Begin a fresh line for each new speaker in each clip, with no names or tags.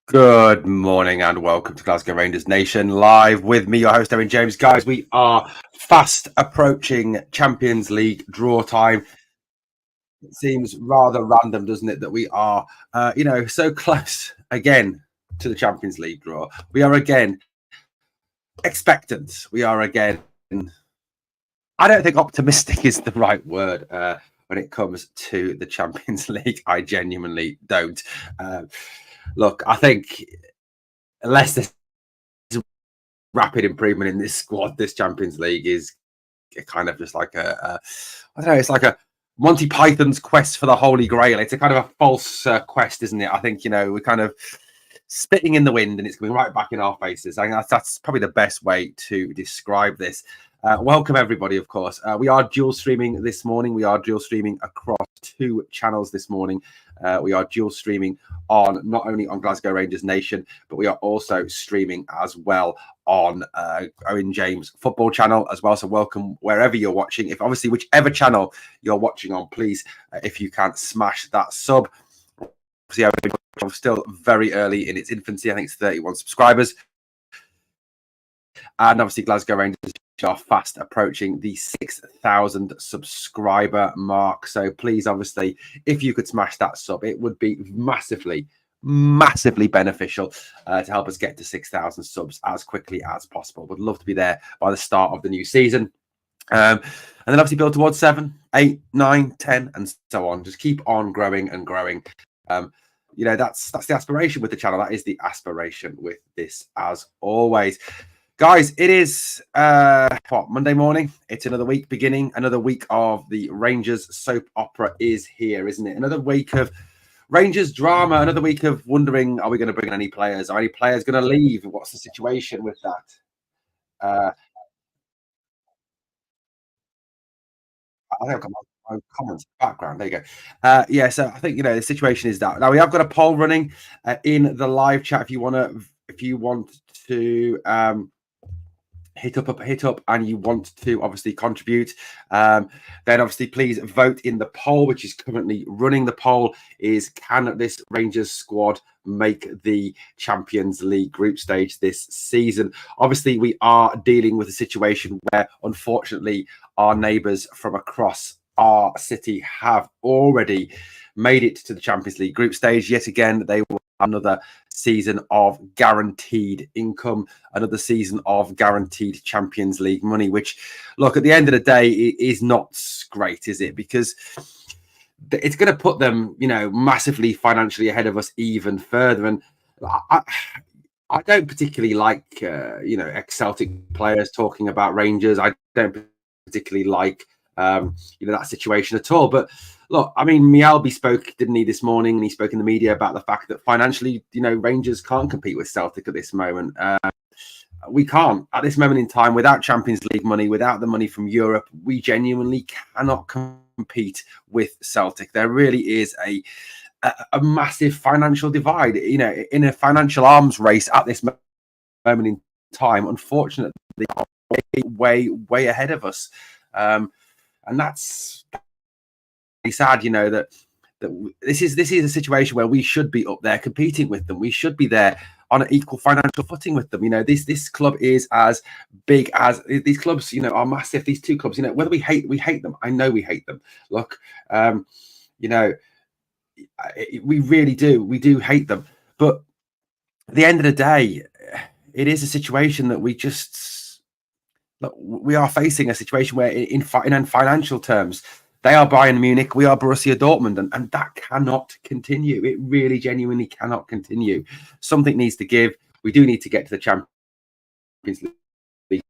Good morning and welcome to Glasgow Rangers Nation. Live with me, your host, Erin James. Guys, we are fast approaching Champions League draw time. It seems rather random, doesn't it, that we are, so close again to the Champions League draw. We are again expectant. We are again, I don't think optimistic is the right word when it comes to the Champions League. I genuinely don't. Look, I think unless there's rapid improvement in this squad, this Champions League is kind of just like I don't know, it's like a Monty Python's quest for the Holy Grail. It's a kind of a false quest, isn't it? I think, we're kind of spitting in the wind and it's coming right back in our faces. I think that's probably the best way to describe this. Welcome, everybody, of course. We are dual streaming this morning. We are dual streaming across two channels this morning. We are dual streaming on not only on Glasgow Rangers Nation, but we are also streaming as well on Owen James Football Channel as well. So welcome wherever you're watching. If obviously whichever channel you're watching on, please, if you can, smash that sub. See, still very early in its infancy. I think it's 31 subscribers. And obviously Glasgow Rangers are fast approaching the 6,000 subscriber mark. So please, obviously, if you could smash that sub, it would be massively beneficial to help us get to 6,000 subs as quickly as possible. Would love to be there by the start of the new season. And then obviously build towards 7, 8, 9, 10, and so on. Just keep on growing and growing. That's the aspiration with the channel. That is the aspiration with this, as always. Guys, it is Monday morning. It's another week beginning. Another week of the Rangers soap opera is here, isn't it? Another week of Rangers drama. Another week of wondering, are we going to bring in any players? Are any players going to leave? What's the situation with that? I think I've got my comments background. There you go. So I think the situation is that now we have got a poll running in the live chat. If you want to hit up and you want to obviously contribute, then obviously please vote in the poll, which is currently running. The poll is, can this Rangers squad make the Champions League group stage this season? Obviously we are dealing with a situation where unfortunately our neighbours from across our city have already made it to the Champions League group stage. Yet again, they will have another season of guaranteed income, another season of guaranteed Champions League money, which, look, at the end of the day, it is not great, is it? Because it's going to put them, massively financially ahead of us even further. And I don't particularly like, ex-Celtic players talking about Rangers. I don't particularly like, that situation at all. But look, I mean, Mialbi spoke, didn't he, this morning? And he spoke in the media about the fact that financially, Rangers can't compete with Celtic at this moment. We can't. At this moment in time, without Champions League money, without the money from Europe, we genuinely cannot compete with Celtic. There really is a massive financial divide, in a financial arms race at this moment in time. Unfortunately, they are way ahead of us. And that's sad, that this is a situation where we should be up there competing with them. We should be there on an equal financial footing with them. This club is as big as these clubs, are massive. These two clubs, whether we hate them. I know we hate them. Look, we really do. We do hate them. But at the end of the day, it is a situation that we are facing a situation where in financial terms, they are Bayern Munich, we are Borussia Dortmund, and that cannot continue. It really genuinely cannot continue. Something needs to give. We do need to get to the Champions League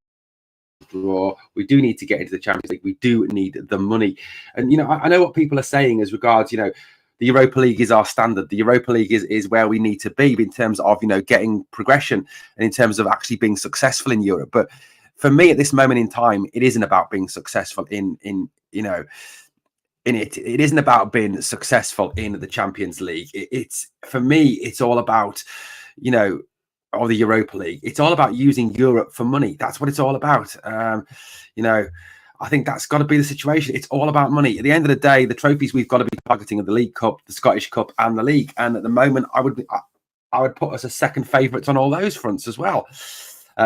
draw. We do need to get into the Champions League. We do need the money. And, I know what people are saying as regards, the Europa League is our standard. The Europa League is where we need to be in terms of, getting progression and in terms of actually being successful in Europe. But for me, at this moment in time, it isn't about being successful in it. It isn't about being successful in the Champions League. It's for me, it's all about, or the Europa League. It's all about using Europe for money. That's what it's all about. I think that's got to be the situation. It's all about money. At the end of the day, the trophies we've got to be targeting are the League Cup, the Scottish Cup, and the League. And at the moment, I would put us as second favourites on all those fronts as well.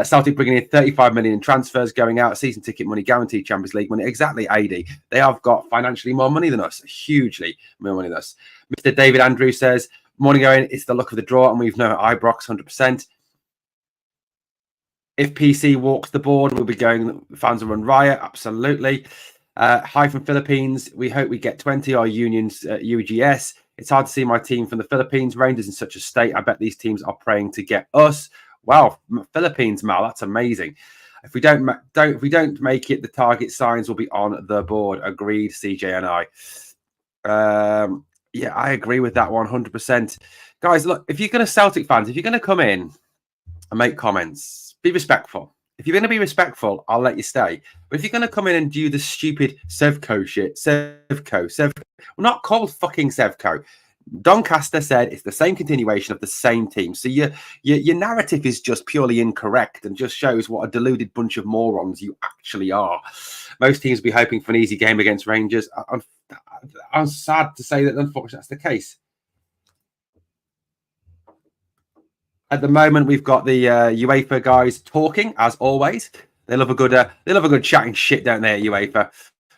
Celtic bringing in 35 million in transfers going out, season ticket money, guaranteed Champions League money. Exactly, AD. They have got financially more money than us, hugely more money than us. Mr. David Andrews says, morning going, it's the luck of the draw, and we've no Ibrox 100%. If PC walks the board, we'll be going, fans will run riot, absolutely. Hi from Philippines. We hope we get 20 our unions UGS. It's hard to see my team from the Philippines. Rangers in such a state. I bet these teams are praying to get us. Wow, Philippines, Mal, that's amazing. If we don't make it, the target signs will be on the board. Agreed, CJ and I. Yeah, I agree with that 100%. Guys, look, if you're going to Celtic fans, if you're going to come in and make comments, be respectful. If you're going to be respectful, I'll let you stay. But if you're going to come in and do the stupid Sevco shit, Sevco, we're not called fucking Sevco. Doncaster said it's the same continuation of the same team. So your narrative is just purely incorrect and just shows what a deluded bunch of morons you actually are. Most teams will be hoping for an easy game against Rangers. I'm sad to say that unfortunately that's the case. At the moment, we've got the UEFA guys talking as always. They love a good chatting shit, don't they? At UEFA,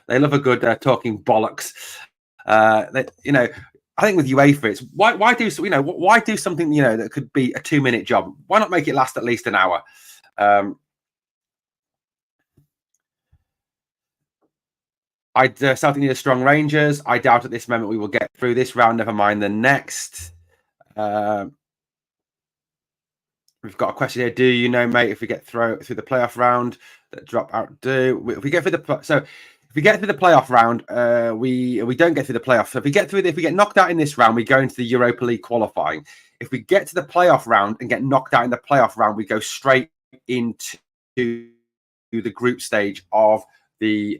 they love a good talking bollocks. I think with UEFA, it's why do something that could be a 2-minute job? Why not make it last at least an hour? Celtic need a strong Rangers. I doubt at this moment we will get through this round. Never mind the next. We've got a question here. Do you know, mate, if we get through the playoff round, that drop out? If we get through the playoff round, we don't get through the playoff. So if we get knocked out in this round, we go into the Europa League qualifying. If we get to the playoff round and get knocked out in the playoff round, we go straight into the group stage of the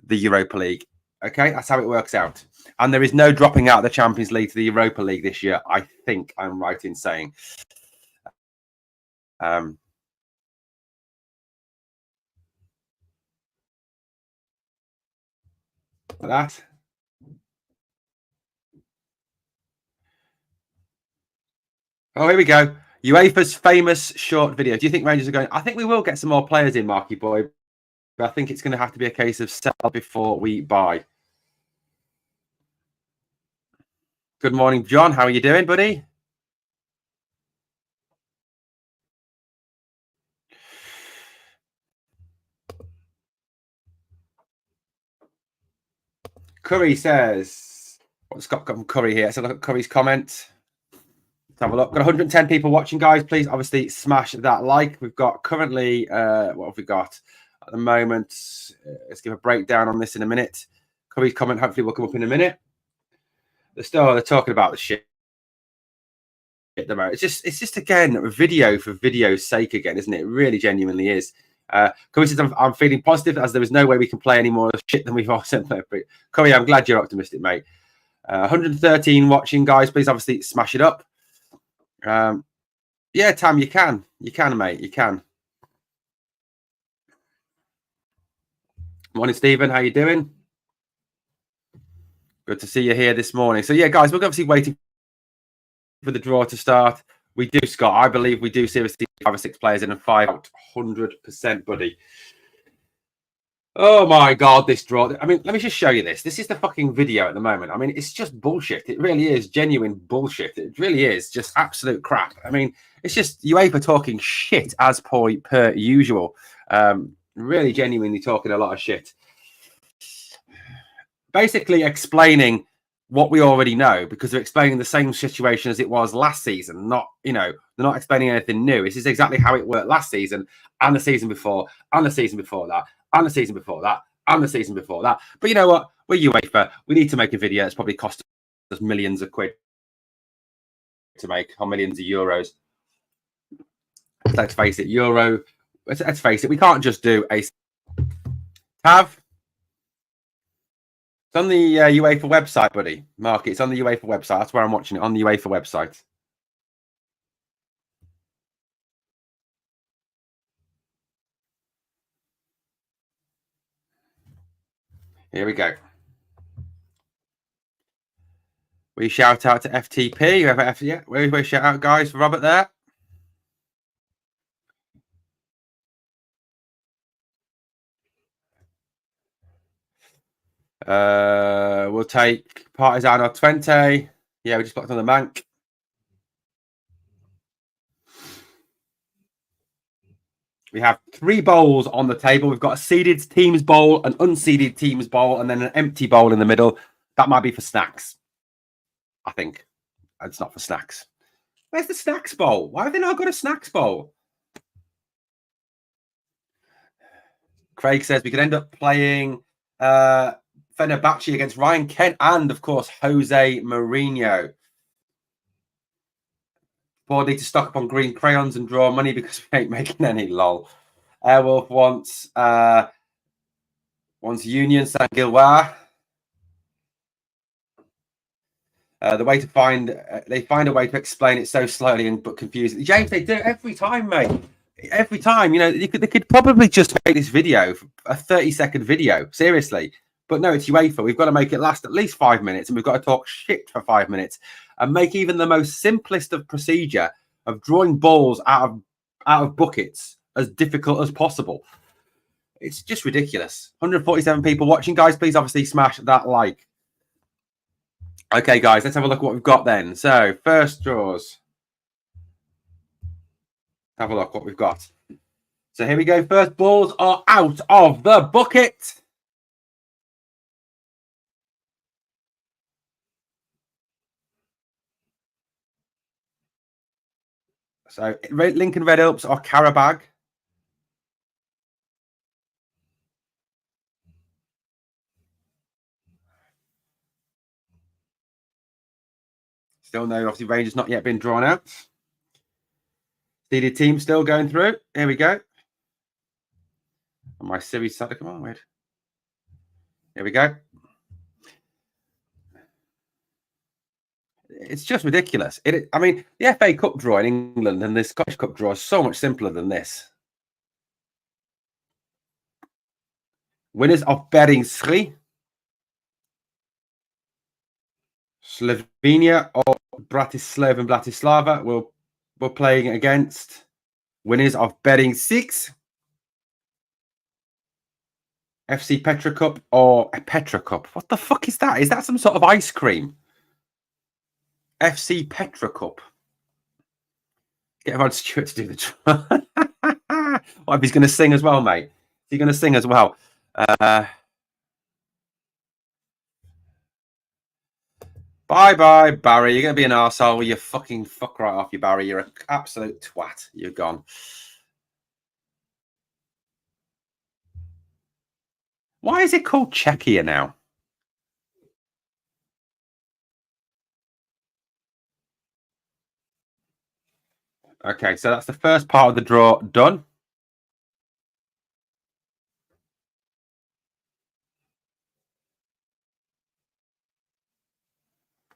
Europa League. Okay, that's how it works out. And there is no dropping out of the Champions League to the Europa League this year. I think I'm right in saying. That. Oh, here we go. UEFA's famous short video. Do you think Rangers are going? I think we will get some more players in, Marky boy. But I think it's going to have to be a case of sell before we buy. Good morning, John. How are you doing, buddy? Curry says, what's got from Curry here? Let's look at Curry's comment. Let's have a look. Got 110 people watching, guys. Please, obviously, smash that like. We've got currently, what have we got at the moment? Let's give a breakdown on this in a minute. Curry's comment hopefully will come up in a minute. They're talking about the shit. It's just again a video for video's sake again, isn't it? It really genuinely is. Curry says I'm feeling positive as there is no way we can play any more shit than we've all sent. Curry, I'm glad you're optimistic, mate. 113 watching, guys. Please, obviously, smash it up. Yeah, Tam, you can, mate, you can. Morning, Stephen. How you doing? Good to see you here this morning. So yeah, guys, we're obviously waiting for the draw to start. We do, Scott. I believe we do seriously 5 or 6 players in and 5 out 100%, buddy. Oh my God, this draw. I mean, let me just show you this. This is the fucking video at the moment. I mean, it's just bullshit. It really is genuine bullshit. It really is just absolute crap. I mean, it's just UEFA talking shit as per usual. Really genuinely talking a lot of shit. Basically explaining what we already know because they're explaining the same situation as it was last season. They're not explaining anything new. This is exactly how it worked last season and the season before and the season before that and the season before that and the season before that. But you know what? We're UEFA. We need to make a video that's probably cost us millions of quid to make, or millions of euros. Let's face it, let's face it, we can't just do a Tav. It's on the UEFA website, buddy. Mark, it's on the UEFA website. That's where I'm watching it, on the UEFA website. Here we go. We shout out to FTP. Yeah, we shout out, guys, for Robert there. We'll take Partizano 20. Yeah, we just blocked on the Mank. We have 3 bowls on the table. We've got a seeded teams bowl, an unseeded teams bowl, and then an empty bowl in the middle. That might be for snacks, I think. It's not for snacks. Where's the snacks bowl? Why have they not got a snacks bowl? Craig says we could end up playing Fenerbahce against Ryan Kent and, of course, Jose Mourinho. Board need to stock up on green crayons and draw money because we ain't making any, lol. Airwolf wants Union Saint-Gilloise. The way to find they find a way to explain it so slowly but confusing. James, they do it every time, mate. Every time, you know, they could probably just make this video a 30-second video, seriously. But no, it's UEFA. We've got to make it last at least 5 minutes, and we've got to talk shit for 5 minutes and make even the most simplest of procedure of drawing balls out of buckets as difficult as possible. It's just ridiculous. 147 people watching, guys. Please, obviously, smash that like. Okay, guys, let's have a look at what we've got then. So, first draws. Have a look what we've got. So here we go. First balls are out of the bucket. So Lincoln Red Alps or Karabag. Still no, obviously Rangers not yet been drawn out. Seeded team still going through. Here we go. My Siri's started to come on. Wait. Here we go. It's just ridiculous. I mean, the FA Cup draw in England and the Scottish Cup draw is so much simpler than this. Winners of Beringsri, Slovenia or Bratislava we're playing against. Winners of Beringsik, FC Petra Cup or a Petra Cup. What the fuck is that? Is that some sort of ice cream? FC Petra Cup. Get Rod Stewart to do the try. What if he's going to sing as well, mate? Is he going to sing as well? Bye-bye, Barry. You're going to be an arsehole. You fucking fuck right off, you Barry. You're an absolute twat. You're gone. Why is it called Czechia now? Okay, so that's the first part of the draw done.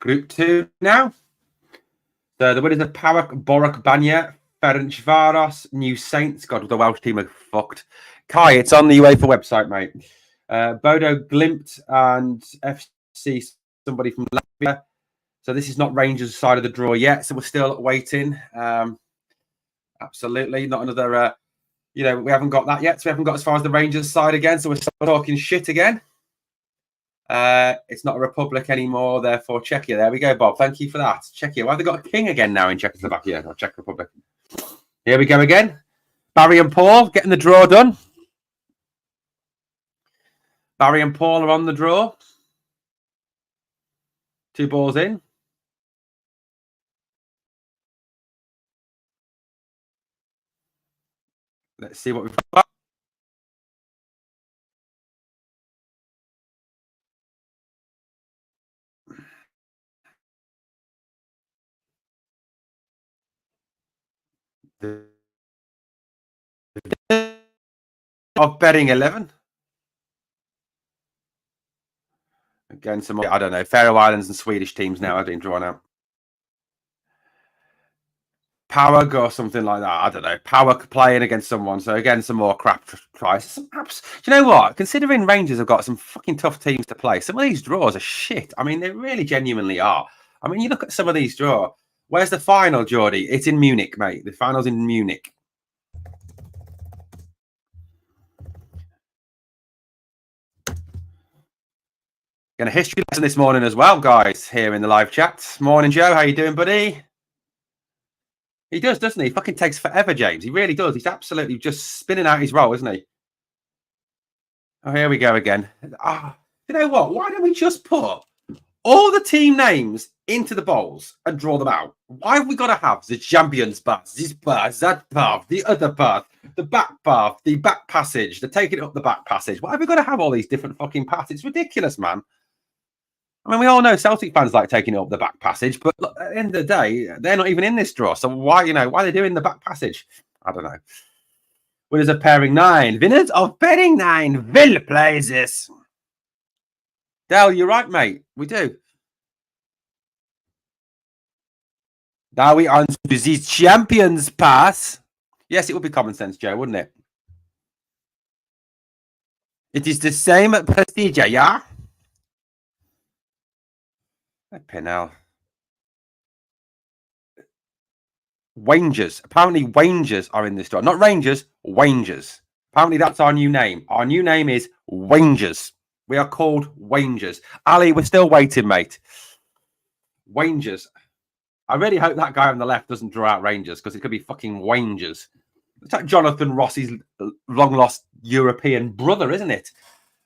Group 2 now. So the winners are PAOK, Borac Banya, Ferencváros, New Saints. God, the Welsh team are fucked. Kai, it's on the UEFA website, mate. Bodo Glimt and FC, somebody from Latvia. So this is not Rangers' side of the draw yet. So we're still waiting. Absolutely. Not another, we haven't got that yet. So we haven't got as far as the Rangers side again. So we're still talking shit again. It's not a republic anymore, therefore Czechia. There we go, Bob. Thank you for that. Czechia. Why have they got a king again now in Czechoslovakia or Czech Republic? Here we go again. Barry and Paul getting the draw done. Barry and Paul are on the draw. 2 balls in. Let's see what we've got. Of betting 11. Again, some more, I don't know, Faroe Islands and Swedish teams now are being drawn out. PAOK or something like that. I don't know. PAOK playing against someone. So again, some more crap tries. Do you know what? Considering Rangers have got some fucking tough teams to play, some of these draws are shit. I mean, they really genuinely are. I mean, you look at some of these draw. Where's the final, Geordie? It's in Munich, mate. The final's in Munich. Going a history lesson this morning as well, guys, here in the live chat. Morning, Joe. How you doing, buddy? He does, doesn't he? Fucking takes forever, James. He really does. He's absolutely just spinning out his role, isn't he? Oh, here we go again. You know what? Why don't we just put all the team names into the bowls and draw them out? Why have we got to have the Champions path, this path, that path, the other path, the back path, the back passage, the taking up the back passage? Why have we got to have all these different fucking paths? It's ridiculous, man. I mean, we all know Celtic fans like taking up the back passage, but look, at the end of the day, they're not even in this draw. So why are they doing the back passage? I don't know. Winners of pairing 9. Winners of pairing 9 will play this. Dale, you're right, mate. We do. Now we on to the Champions pass. Yes, it would be common sense, Joe, wouldn't it? It is the same procedure, yeah? Pinel. Rangers. Apparently, Rangers are in this draw. Not Rangers, Rangers. Apparently, that's our new name. Our new name is Rangers. We are called Rangers. Ali, we're still waiting, mate. Rangers. I really hope that guy on the left doesn't draw out Rangers because it could be fucking Rangers. It's like Jonathan Ross's long-lost European brother, isn't it?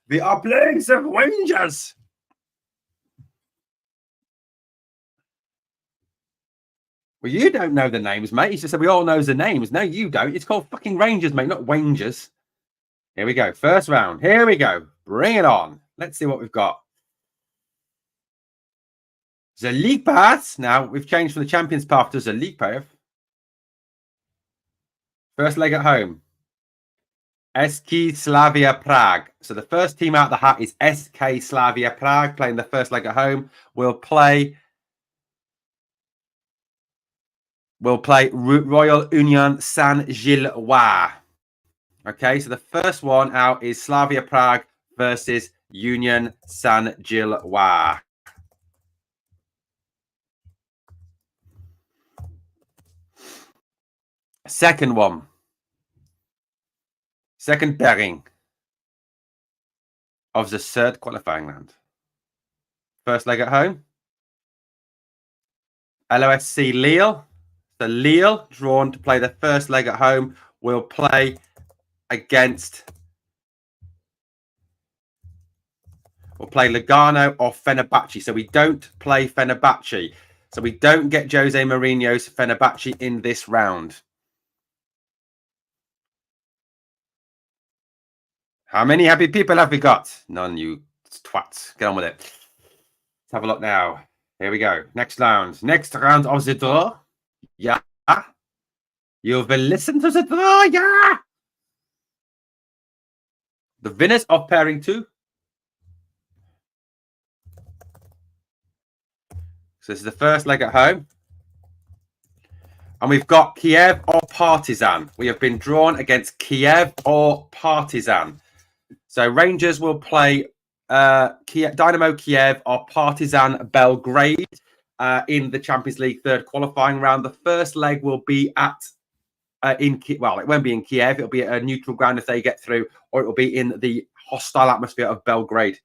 We are playing some Rangers. Well, you don't know the names, mate. He just said we all know the names. No, you don't. It's called fucking Rangers, mate, not Rangers. Here we go. First round. Here we go. Bring it on. Let's see what we've got. The league path. Now, we've changed from the Champions path to the league path. First leg at home. SK Slavia Prague. So the first team out of the hat is SK Slavia Prague, playing the first leg at home. We'll play Royal Union Saint-Gilloise. Okay, so the first one out is Slavia Prague versus Union Saint-Gilloise. Second one. Second pairing of the third qualifying round. First leg at home. LOSC Lille. So Lille, drawn to play the first leg at home, will play against... We'll play Lugano or Fenerbahce. So we don't play Fenerbahce. So we don't get Jose Mourinho's Fenerbahce in this round. How many happy people have we got? None, you twats. Get on with it. Let's have a look now. Here we go. Next round. Next round of the draw. Yeah. You will listen to the draw. Yeah. The winners of pairing 2. So this is the first leg at home. And we've got Kiev or Partizan. We have been drawn against Kiev or Partizan. So Rangers will play Dynamo Kiev or Partizan Belgrade in the Champions League third qualifying round. The first leg will be at it won't be in Kiev. It'll be at a neutral ground if they get through, or it will be in the hostile atmosphere of Belgrade.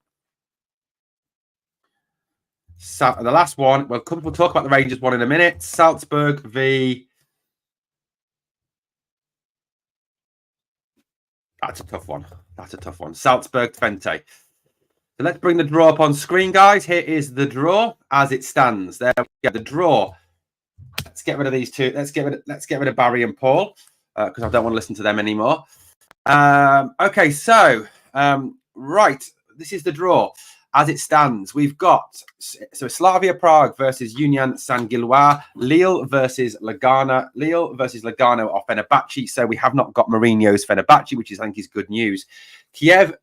So the last one, we'll talk about the Rangers one in a minute. Salzburg v... That's a tough one. That's a tough one. Salzburg Twente. So let's bring the draw up on screen, guys. Here is the draw as it stands. There we go. The draw. Let's get rid of these two. Let's get rid of Barry and Paul because I don't want to listen to them anymore. Okay, so right, this is the draw as it stands. We've got Slavia Prague versus Union Saint-Gilloise, Lille versus Lugano or Fenerbahce. So we have not got Mourinho's Fenerbahce, which I think is good news. Kiev,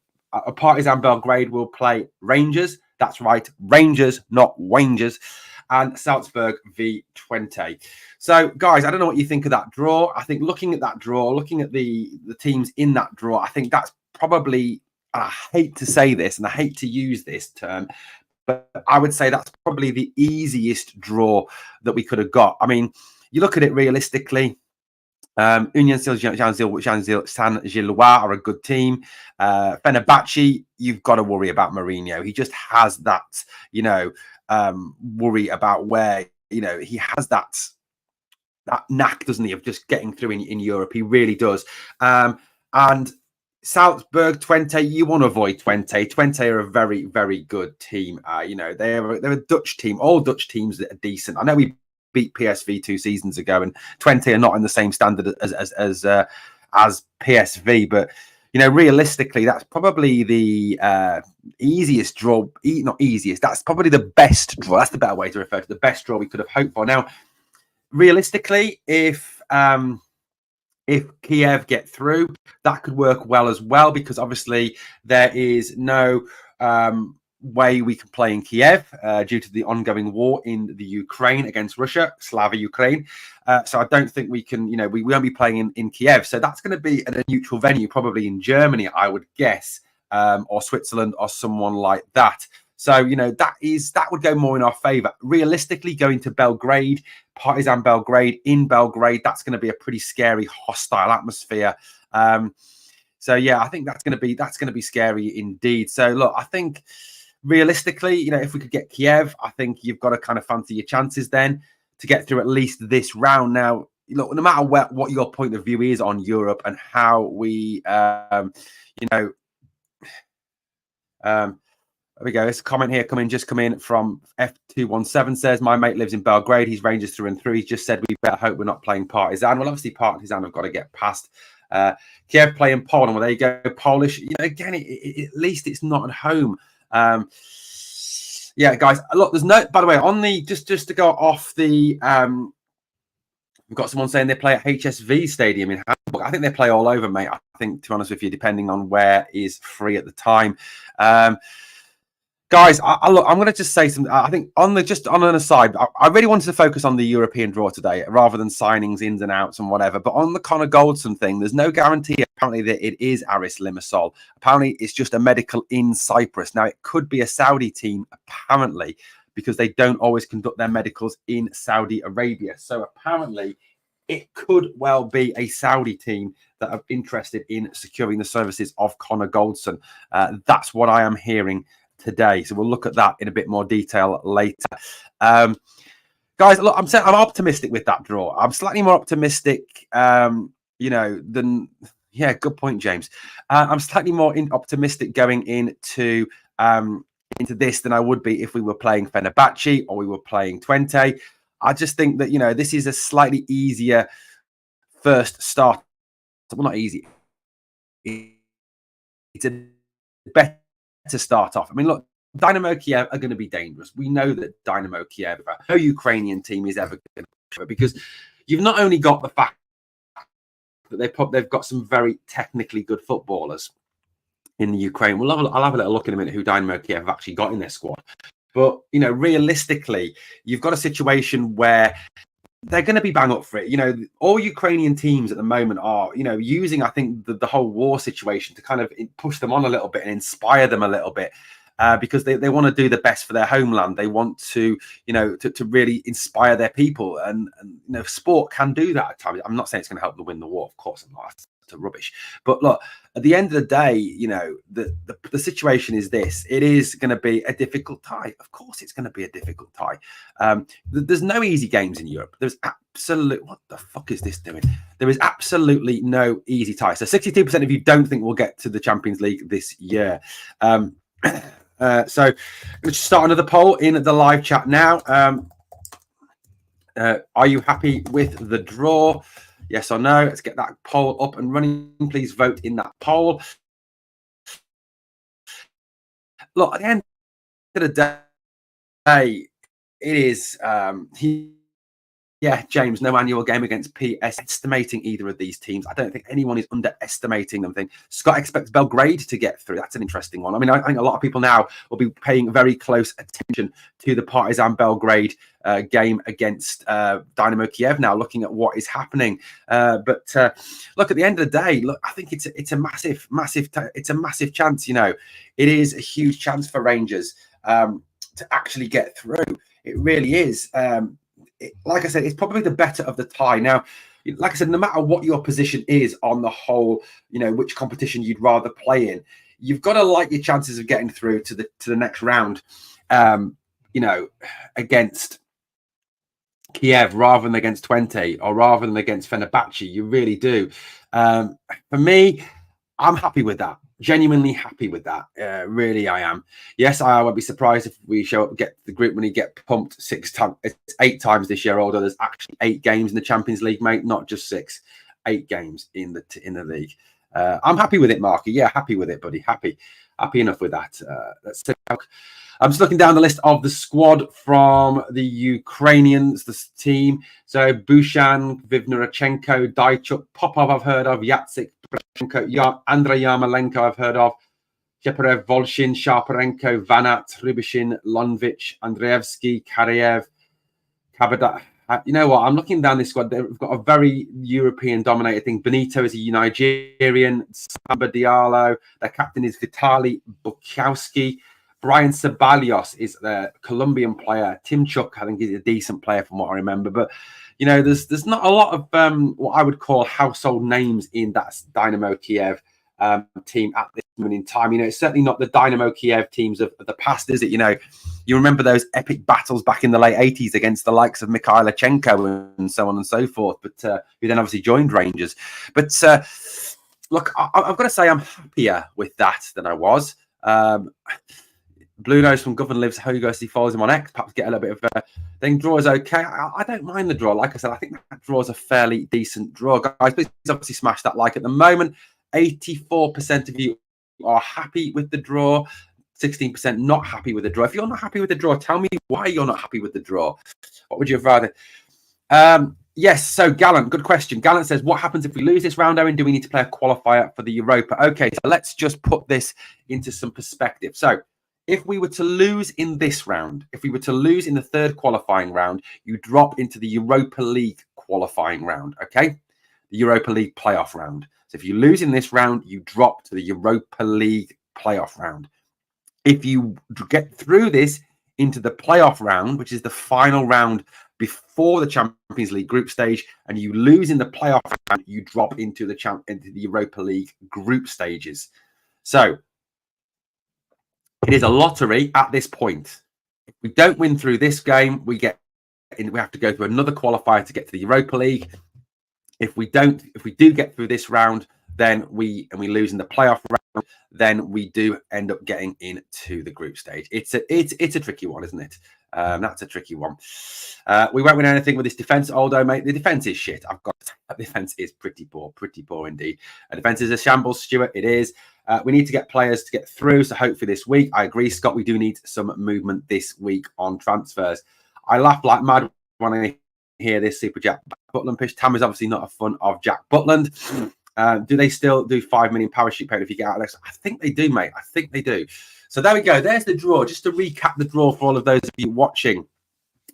Partizan Belgrade will play Rangers. That's right, Rangers, not Rangers. And Salzburg v Twente. So, guys, I don't know what you think of that draw. I think looking at that draw, looking at the teams in that draw, I think that's probably, I hate to say this and I hate to use this term, But I would say that's probably the easiest draw that we could have got. I mean, you look at it realistically. Union Saint-Gilloise are a good team. Fenerbahce, you've got to worry about Mourinho. He just has that, worry about where, he has that knack, doesn't he, of just getting through in Europe. He really does. And Salzburg, Twente, you want to avoid Twente. Twente are a very, very good team. They're a Dutch team. All Dutch teams that are decent. I know we beat PSV 2 seasons ago, and Twente are not in the same standard as PSV. But realistically, that's probably the easiest draw. Not easiest. That's probably the best draw. That's the better way to refer to the best draw we could have hoped for. Now, realistically, if Kiev get through, that could work well as well, because obviously there is no way we can play in Kiev due to the ongoing war in the Ukraine against Russia, Slava Ukraine. So I don't think we can, we won't be playing in Kiev. So that's going to be at a neutral venue, probably in Germany, I would guess, or Switzerland or someone like that. So, that would go more in our favour. Realistically, going to Belgrade, Partizan Belgrade, in Belgrade, that's going to be a pretty scary, hostile atmosphere. So yeah, I think that's going to be scary indeed. So look, I think realistically, if we could get Kiev, I think you've got to kind of fancy your chances then to get through at least this round. Now, look, no matter what your point of view is on Europe and how we, there we go. This comment here come in from F217 says, my mate lives in Belgrade. He's Rangers through and through. He's just said we better hope we're not playing Partizan. Well, obviously Partizan have got to get past. Kiev playing Poland. Well, there you go. Polish. Again, at least it's not at home. Yeah, guys. Look, there's no. By the way, on the just to go off the. We've got someone saying they play at HSV Stadium in Hamburg. I think they play all over, mate. I think, to be honest with you, depending on where is free at the time. Guys, I'm going to just say something. I think on an aside, I really wanted to focus on the European draw today rather than signings, ins and outs and whatever. But on the Connor Goldson thing, there's no guarantee apparently that it is Aris Limassol. Apparently, it's just a medical in Cyprus. Now, it could be a Saudi team, apparently, because they don't always conduct their medicals in Saudi Arabia. So apparently, it could well be a Saudi team that are interested in securing the services of Connor Goldson. That's what I am hearing today. So we'll look at that in a bit more detail later. Guys, look, I'm optimistic with that draw. I'm slightly more optimistic, than good point, James. I'm slightly more optimistic going into this than I would be if we were playing Fenerbahce or we were playing Twente. I just think that this is a slightly easier first start. Well, not easy. It's a better to start off. I mean, look, Dynamo Kiev are going to be dangerous. We know that Dynamo Kiev, no Ukrainian team is ever going to, because you've not only got the fact that they've got some very technically good footballers in the Ukraine. I'll have a little look in a minute who Dynamo Kiev have actually got in their squad. But, realistically, you've got a situation where they're going to be bang up for it. All Ukrainian teams at the moment are, using, I think, the whole war situation to kind of push them on a little bit and inspire them a little bit, because they want to do the best for their homeland. They want to, to really inspire their people. And sport can do that at times. I'm not saying it's going to help them win the war. Of course, I'm not. That's rubbish. But look, at the end of the day, the situation is this. It is going to be a difficult tie. Of course, it's going to be a difficult tie. There's no easy games in Europe. There's what the fuck is this doing? There is absolutely no easy tie. So 62% of you don't think we'll get to the Champions League this year. So let's start another poll in the live chat now. Are you happy with the draw? Yes or no? Let's get that poll up and running. Please vote in that poll. Look, at the end of the day, it is, James, no annual game against PS. Estimating either of these teams. I don't think anyone is underestimating them. Scott expects Belgrade to get through. That's an interesting one. I mean, I think a lot of people now will be paying very close attention to the Partizan Belgrade game against Dynamo Kiev now, looking at what is happening. But look, at the end of the day, look, I think it's a massive chance. It is a huge chance for Rangers. to actually get through. It really is. Like I said, it's probably the better of the tie. Now, like I said, no matter what your position is on the whole, which competition you'd rather play in, you've got to like your chances of getting through to the next round, against Kiev rather than against 20 or rather than against Fenerbahce. You really do. For me, I'm happy with that. Genuinely happy with that. Really, I am. Yes, I won't be surprised if we show up, get the group money, get pumped 8 times this year. Although there's actually 8 games in the Champions League, mate, not just 6. 8 games in the league. I'm happy with it, Marky. Yeah, happy with it, buddy. Happy enough with that. Let's take a look. I'm just looking down the list of the squad from the Ukrainians, the team. So Bushan, Vivnarchenko, Daichuk, Popov, I've heard of, Yatsik, Andrei Yarmolenko, I've heard of, Sheparev, Volshin, Sharparenko, Vanat, Rubishin, Lonvich, Andreevsky, Karyev, Kabada. You know what? I'm looking down this squad. They've got a very European-dominated thing. Benito is a Nigerian. Samba Diallo. Their captain is Vitali Bukowski. Brian Ceballos is the Colombian player. Tim Chuk, I think, is a decent player from what I remember. But, there's not a lot of what I would call household names in that Dynamo Kiev team at this moment in time. It's certainly not the Dynamo Kiev teams of the past, is it? You remember those epic battles back in the late 80s against the likes of Mikhailichenko and so on and so forth, but who then obviously joined Rangers. But look, I've got to say I'm happier with that than I was. Blue Nose from Govan lives. How goes? He follows him on X. Perhaps get a little bit of then draw is okay. I don't mind the draw. Like I said, I think that draw is a fairly decent draw, guys. Please obviously smash that like. At the moment, 84% of you are happy with the draw. 16% not happy with the draw. If you're not happy with the draw, tell me why you're not happy with the draw. What would you have rather? Yes, so Gallant, good question. Gallant says, what happens if we lose this round, Owen? Do we need to play a qualifier for the Europa? Okay, so let's just put this into some perspective. So if we were to lose in this round, if we were to lose in the third qualifying round, you drop into the Europa League qualifying round, okay? The Europa League playoff round. So if you lose in this round, you drop to the Europa League playoff round. If you get through this into the playoff round, which is the final round before the Champions League group stage, and you lose in the playoff round, you drop into the Europa League group stages. So it is a lottery at this point. If we don't win through this game, we have to go through another qualifier to get to the Europa League. If we do get through this round, then we lose in the playoff round, then we do end up getting into the group stage. It's a tricky one, isn't it? That's a tricky one. We won't win anything with this defense, although, mate, the defense is shit. I've got to say, the defense is pretty poor indeed. The defense is a shambles, Stuart. It is. We need to get players to get through, so hopefully this week. I agree, Scott. We do need some movement this week on transfers. I laugh like mad when I hear this Super Jack Butland pitch. Tam is obviously not a fan of Jack Butland. Do they still do 5 million parachute payment if you get out, Alex? I think they do, mate. I think they do. So there we go. There's the draw. Just to recap the draw for all of those of you watching.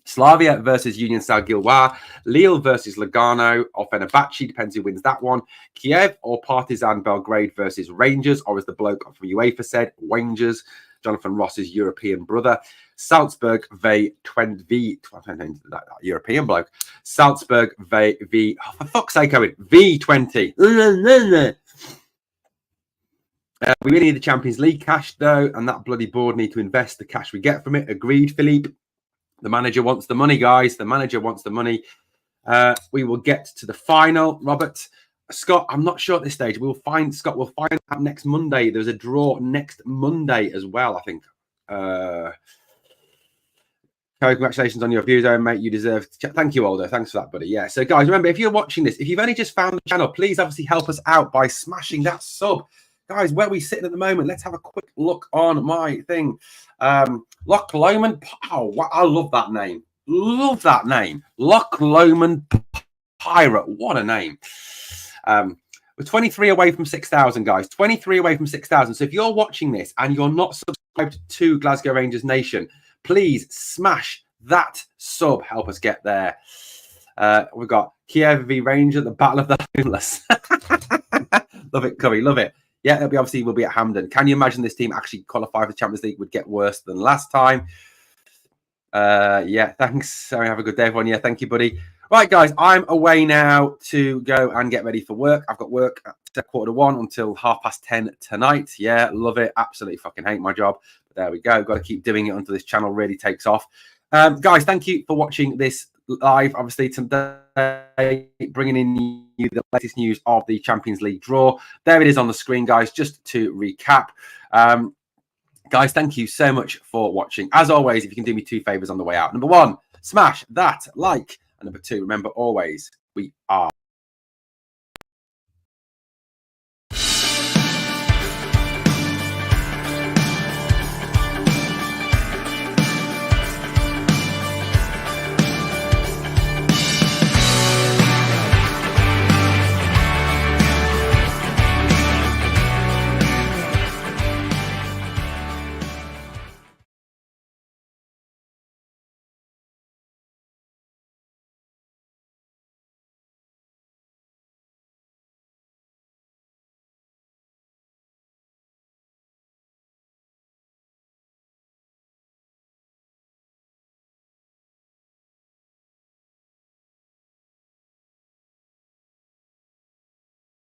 Slavia versus Union Saint-Gilloise, Lille versus Lugano or Fenerbahce, depends who wins that one. Kiev or Partizan Belgrade versus Rangers, or as the bloke from UEFA said, Rangers, Jonathan Ross's European brother. Salzburg v that European bloke. Salzburg v for fuck's sake, Owen, V20. We really need the Champions League cash though, and that bloody board need to invest the cash we get from it. Agreed, Philippe. The manager wants the money, guys. The manager wants the money. We will get to the final. Robert, Scott, I'm not sure at this stage. We'll find out next Monday. There's a draw next Monday as well, I think. Congratulations on your views, Owen, mate. You deserve. Thank you, Aldo. Thanks for that, buddy. Yeah. So, guys, remember, if you're watching this, if you've only just found the channel, please obviously help us out by smashing that sub. Guys, where are we sitting at the moment? Let's have a quick look on my thing. Loch Lomond. Oh, I love that name. Love that name. Loch Lomond Pirate. What a name. We're 23 away from 6,000, guys. 23 away from 6,000. So if you're watching this and you're not subscribed to Glasgow Rangers Nation, please smash that sub. Help us get there. We've got Kiev v Ranger, the Battle of the Homeless. Love it, Curry. Love it. Yeah, we'll be at Hampden. Can you imagine this team actually qualify for the Champions League would get worse than last time? Yeah, thanks. Sorry, have a good day, everyone. Yeah, thank you, buddy. Right, guys, I'm away now to go and get ready for work. I've got work at 1:45 until 10:30 tonight. Yeah, love it. Absolutely fucking hate my job. But there we go. Got to keep doing it until this channel really takes off. Guys, thank you for watching this live. Obviously, today, bringing in you the latest news of the Champions League draw. There it is on the screen, guys, just to recap. Guys, thank you so much for watching. As always, if you can do me 2 favors on the way out. Number 1, smash that like. And number 2, remember always, we are